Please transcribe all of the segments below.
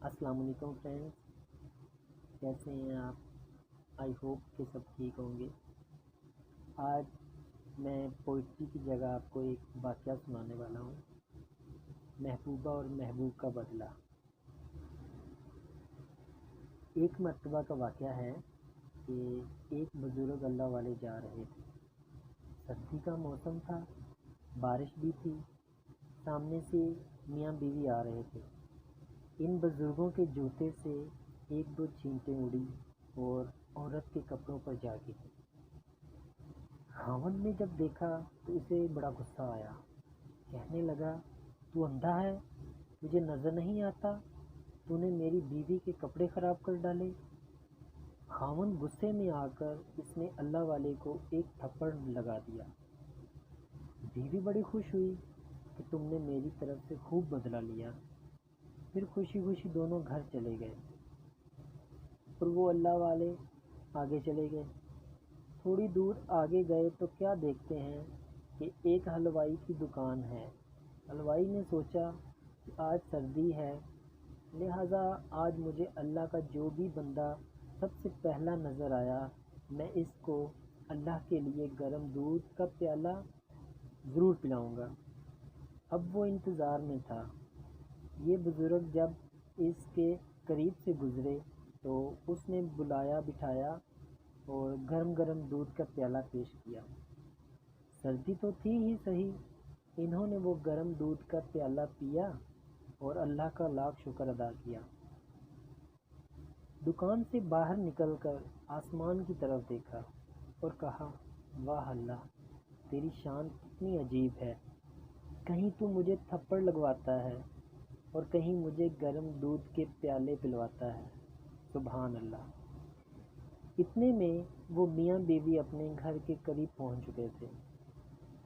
السلام علیکم فرینڈس، کیسے ہیں آپ؟ آئی ہوپ کہ سب ٹھیک ہوں گے۔ آج میں پوئٹری کی جگہ آپ کو ایک واقعہ سنانے والا ہوں، محبوبہ اور محبوب کا بدلہ۔ ایک مرتبہ کا واقعہ ہے کہ ایک بزرگ اللہ والے جا رہے تھے۔ سردی کا موسم تھا، بارش بھی تھی، سامنے سے میاں بیوی آ رہے تھے۔ ان بزرگوں کے جوتے سے ایک دو چھینٹیں اڑی اور عورت کے کپڑوں پر جا گری۔ خاوند نے جب دیکھا تو اسے بڑا غصہ آیا، کہنے لگا، تو اندھا ہے؟ تجھے نظر نہیں آتا؟ تو نے میری بیوی کے کپڑے خراب کر ڈالے۔ خاوند غصے میں آ کر اس نے اللہ والے کو ایک تھپڑ لگا دیا۔ بیوی بڑی خوش ہوئی کہ تم نے میری طرف سے خوب بدلہ لیا۔ پھر خوشی خوشی دونوں گھر چلے گئے اور وہ اللہ والے آگے چلے گئے۔ تھوڑی دور آگے گئے تو کیا دیکھتے ہیں کہ ایک حلوائی کی دکان ہے۔ حلوائی نے سوچا کہ آج سردی ہے، لہٰذا آج مجھے اللہ کا جو بھی بندہ سب سے پہلا نظر آیا، میں اس کو اللہ کے لیے گرم دودھ کا پیالہ ضرور پلاؤں گا۔ اب وہ انتظار میں تھا۔ یہ بزرگ جب اس کے قریب سے گزرے تو اس نے بلایا بٹھایا اور گرم گرم دودھ کا پیالہ پیش کیا۔ سردی تو تھی ہی صحیح، انہوں نے وہ گرم دودھ کا پیالہ پیا اور اللہ کا لاکھ شکر ادا کیا۔ دکان سے باہر نکل کر آسمان کی طرف دیکھا اور کہا، واہ اللہ، تیری شان کتنی عجیب ہے، کہیں تو مجھے تھپڑ لگواتا ہے اور کہیں مجھے گرم دودھ کے پیالے پلواتا ہے، سبحان اللہ۔ اتنے میں وہ میاں بیوی اپنے گھر کے قریب پہنچ چکے تھے۔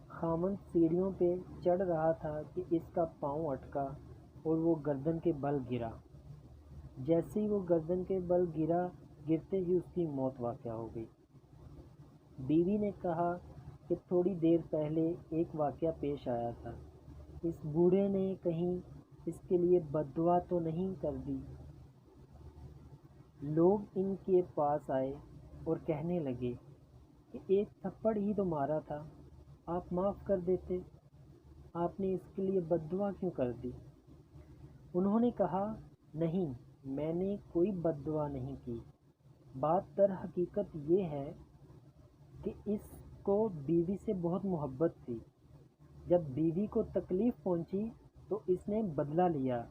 خاوند سیڑھیوں پہ چڑھ رہا تھا کہ اس کا پاؤں اٹکا اور وہ گردن کے بل گرا۔ جیسے ہی وہ گردن کے بل گرا، گرتے ہی اس کی موت واقع ہو گئی۔ بیوی نے کہا کہ تھوڑی دیر پہلے ایک واقعہ پیش آیا تھا، اس بوڑھے نے کہیں اس کے لیے بد دعا تو نہیں کر دی؟ لوگ ان کے پاس آئے اور کہنے لگے کہ ایک تھپڑ ہی تو مارا تھا، آپ معاف کر دیتے، آپ نے اس کے لیے بد دعا کیوں کر دی؟ انہوں نے کہا، نہیں، میں نے کوئی بد دعا نہیں کی، بات در حقیقت یہ ہے کہ اس کو بیوی سے بہت محبت تھی۔ جب بیوی کو تکلیف پہنچی تو اس نے بدلہ لیا۔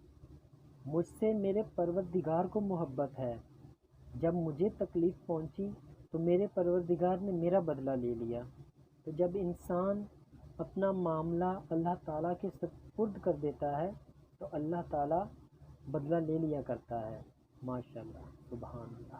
مجھ سے میرے پروردگار کو محبت ہے، جب مجھے تکلیف پہنچی تو میرے پروردگار نے میرا بدلہ لے لیا۔ تو جب انسان اپنا معاملہ اللہ تعالیٰ کے سپرد کر دیتا ہے تو اللہ تعالیٰ بدلہ لے لیا کرتا ہے۔ ماشاء اللہ، سبحان اللہ۔